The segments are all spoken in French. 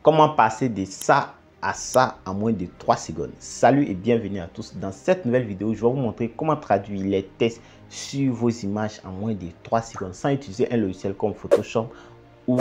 Comment passer de ça à ça en moins de 3 secondes. Salut et bienvenue à tous. Dans cette nouvelle vidéo, je vais vous montrer comment traduire les textes sur vos images en moins de 3 secondes sans utiliser un logiciel comme Photoshop ou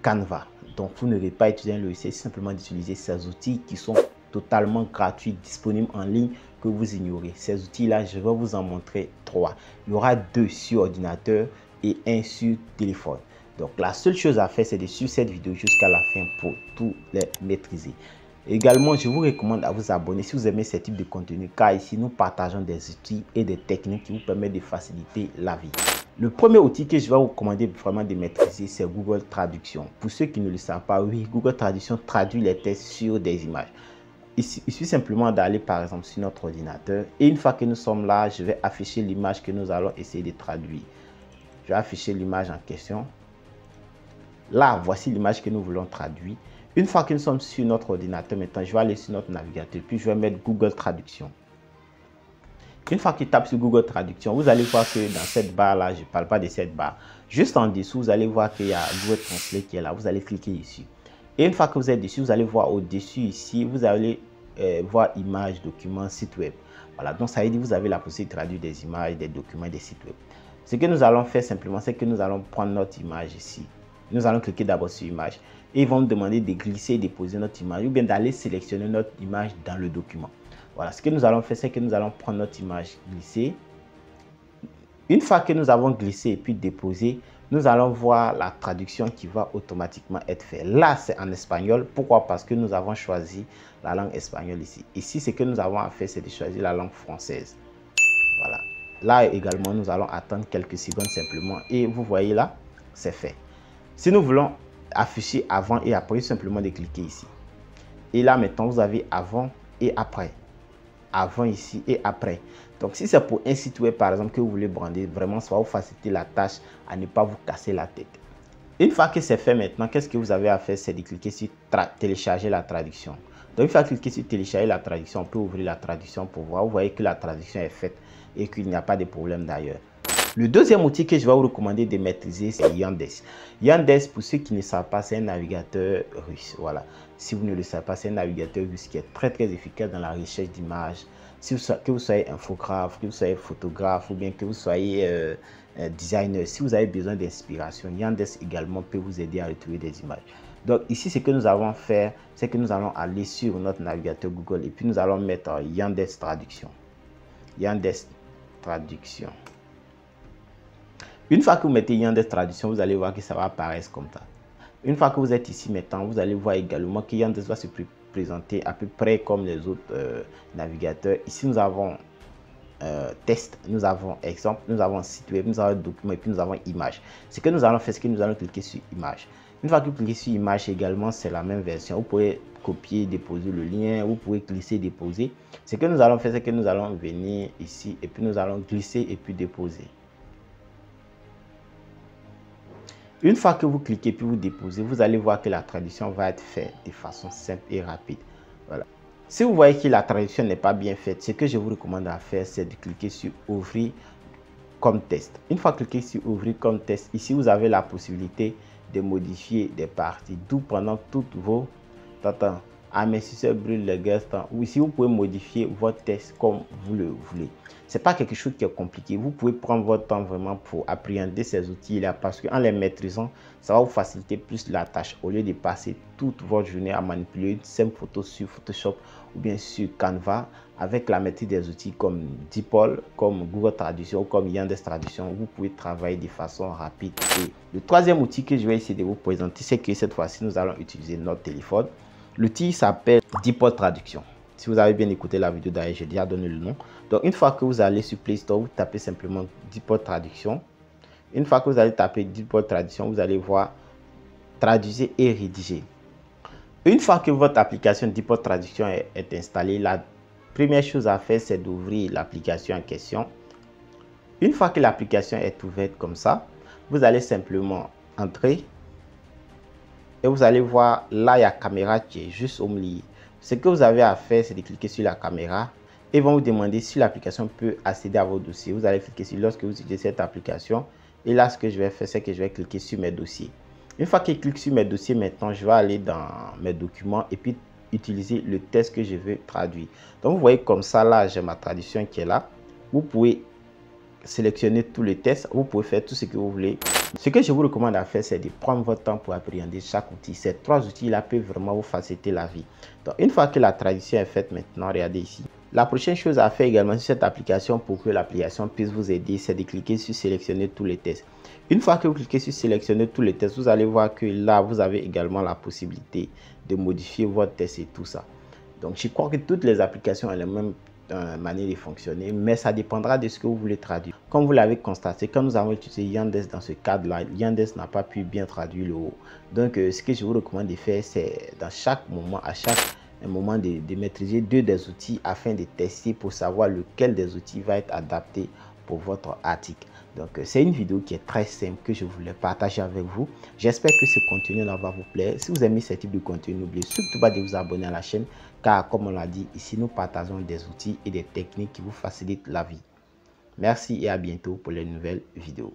Canva. Donc, vous ne devez pas utiliser un logiciel, simplement d'utiliser ces outils qui sont totalement gratuits, disponibles en ligne, que vous ignorez. Ces outils-là, je vais vous en montrer 3. Il y aura 2 sur ordinateur et 1 sur téléphone. Donc, la seule chose à faire, c'est de suivre cette vidéo jusqu'à la fin pour tout les maîtriser. Également, je vous recommande à vous abonner si vous aimez ce type de contenu, car ici, nous partageons des outils et des techniques qui vous permettent de faciliter la vie. Le premier outil que je vais vous recommander vraiment de maîtriser, c'est Google Traduction. Pour ceux qui ne le savent pas, oui, Google Traduction traduit les textes sur des images. Il suffit simplement d'aller par exemple sur notre ordinateur et une fois que nous sommes là, je vais afficher l'image que nous allons essayer de traduire. Je vais afficher l'image en question. Là, voici l'image que nous voulons traduire. Une fois que nous sommes sur notre ordinateur, maintenant, je vais aller sur notre navigateur, puis je vais mettre Google Traduction. Une fois que je tape sur Google Traduction, vous allez voir que dans cette barre-là, je ne parle pas de cette barre. Juste en dessous, vous allez voir qu'il y a Google Translate qui est là. Vous allez cliquer ici. Et une fois que vous êtes dessus, vous allez voir au-dessus ici, vous allez voir images, documents, site web. Voilà, donc ça veut dire que vous avez la possibilité de traduire des images, des documents, des sites web. Ce que nous allons faire simplement, c'est que nous allons prendre notre image ici. Nous allons cliquer d'abord sur image et ils vont nous demander de glisser et déposer notre image ou bien d'aller sélectionner notre image dans le document. Voilà, ce que nous allons faire, c'est que nous allons prendre notre image, glisser. Une fois que nous avons glissé et puis déposé, nous allons voir la traduction qui va automatiquement être faite. Là, c'est en espagnol. Pourquoi? Parce que nous avons choisi la langue espagnole ici. Ici, ce que nous avons à faire, c'est de choisir la langue française. Voilà. Là également, nous allons attendre quelques secondes simplement. Et vous voyez là, c'est fait. Si nous voulons afficher avant et après, simplement de cliquer ici. Et là, maintenant, vous avez avant et après. Avant ici et après. Donc, si c'est pour un site web, par exemple, que vous voulez brander, vraiment, ça va vous faciliter la tâche à ne pas vous casser la tête. Une fois que c'est fait maintenant, qu'est-ce que vous avez à faire? C'est de cliquer sur télécharger la traduction. Donc, une fois cliquer sur télécharger la traduction, on peut ouvrir la traduction pour voir. Vous voyez que la traduction est faite et qu'il n'y a pas de problème d'ailleurs. Le deuxième outil que je vais vous recommander de maîtriser, c'est Yandex. Yandex, pour ceux qui ne savent pas, c'est un navigateur russe. Voilà. Si vous ne le savez pas, c'est un navigateur russe qui est très efficace dans la recherche d'images. Que vous soyez infographe, que vous soyez photographe ou bien que vous soyez designer, si vous avez besoin d'inspiration, Yandex également peut vous aider à retrouver des images. Donc ici, ce que nous allons faire, c'est que nous allons aller sur notre navigateur Google et puis nous allons mettre Yandex Traduction. Yandex Traduction. Une fois que vous mettez Yandex Traduction, vous allez voir que ça va apparaître comme ça. Une fois que vous êtes ici maintenant, vous allez voir également que Yandex va se présenter à peu près comme les autres navigateurs. Ici, nous avons test, nous avons exemple, nous avons site web, nous avons document et puis nous avons image. Ce que nous allons faire, c'est que nous allons cliquer sur image. Une fois que vous cliquez sur image également, c'est la même version. Vous pouvez copier, déposer le lien, vous pouvez glisser, déposer. Ce que nous allons faire, c'est que nous allons venir ici et puis nous allons glisser et puis déposer. Une fois que vous cliquez puis vous déposez, vous allez voir que la traduction va être faite de façon simple et rapide. Voilà. Si vous voyez que la traduction n'est pas bien faite, ce que je vous recommande à faire, c'est de cliquer sur ouvrir comme test. Une fois cliqué sur ouvrir comme test, ici vous avez la possibilité de modifier des parties, d'où pendant toutes vos amortisseurs brûle le gaz temps. Ou ici vous pouvez modifier votre texte comme vous le voulez. C'est pas quelque chose qui est compliqué. Vous pouvez prendre votre temps vraiment pour appréhender ces outils-là parce qu'en les maîtrisant, ça va vous faciliter plus la tâche au lieu de passer toute votre journée à manipuler une simple photo sur Photoshop ou bien sur Canva. Avec la maîtrise des outils comme DeepL, comme Google Traduction ou comme Yandex Traduction, vous pouvez travailler de façon rapide. Et le troisième outil que je vais essayer de vous présenter, c'est que cette fois-ci, nous allons utiliser notre téléphone. L'outil s'appelle DeepL Traduction. Si vous avez bien écouté la vidéo d'ailleurs, j'ai déjà donné le nom. Donc, une fois que vous allez sur Play Store, vous tapez simplement DeepL Traduction. Une fois que vous allez taper DeepL Traduction, vous allez voir traduire et rédiger. Une fois que votre application DeepL Traduction est installée, la première chose à faire, c'est d'ouvrir l'application en question. Une fois que l'application est ouverte comme ça, vous allez simplement entrer. Et vous allez voir, là, il y a caméra qui est juste au milieu. Ce que vous avez à faire, c'est de cliquer sur la caméra. Et ils vont vous demander si l'application peut accéder à vos dossiers. Vous allez cliquer sur lorsque vous utilisez cette application. Et là, ce que je vais faire, c'est que je vais cliquer sur mes dossiers. Une fois qu'il clique sur mes dossiers, maintenant, je vais aller dans mes documents et puis utiliser le test que je veux traduire. Donc, vous voyez comme ça, là, j'ai ma traduction qui est là. Vous pouvez sélectionner tous les tests, vous pouvez faire tout ce que vous voulez. Ce que je vous recommande à faire, c'est de prendre votre temps pour appréhender chaque outil. Ces 3 outils-là peuvent vraiment vous faciliter la vie. Donc, une fois que la traduction est faite, maintenant, regardez ici. La prochaine chose à faire également sur cette application pour que l'application puisse vous aider, c'est de cliquer sur sélectionner tous les tests. Une fois que vous cliquez sur sélectionner tous les tests, vous allez voir que là, vous avez également la possibilité de modifier votre test et tout ça. Donc, je crois que toutes les applications ont la même manière de fonctionner, mais ça dépendra de ce que vous voulez traduire. Comme vous l'avez constaté, quand nous avons utilisé Yandex dans ce cadre-là, Yandex n'a pas pu bien traduire le haut. Donc, ce que je vous recommande de faire, c'est dans chaque moment, à chaque moment de maîtriser 2 des outils afin de tester pour savoir lequel des outils va être adapté pour votre article. Donc, c'est une vidéo qui est très simple que je voulais partager avec vous. J'espère que ce contenu-là va vous plaire. Si vous aimez ce type de contenu, n'oubliez surtout pas de vous abonner à la chaîne car, comme on l'a dit, ici, nous partageons des outils et des techniques qui vous facilitent la vie. Merci et à bientôt pour les nouvelles vidéos.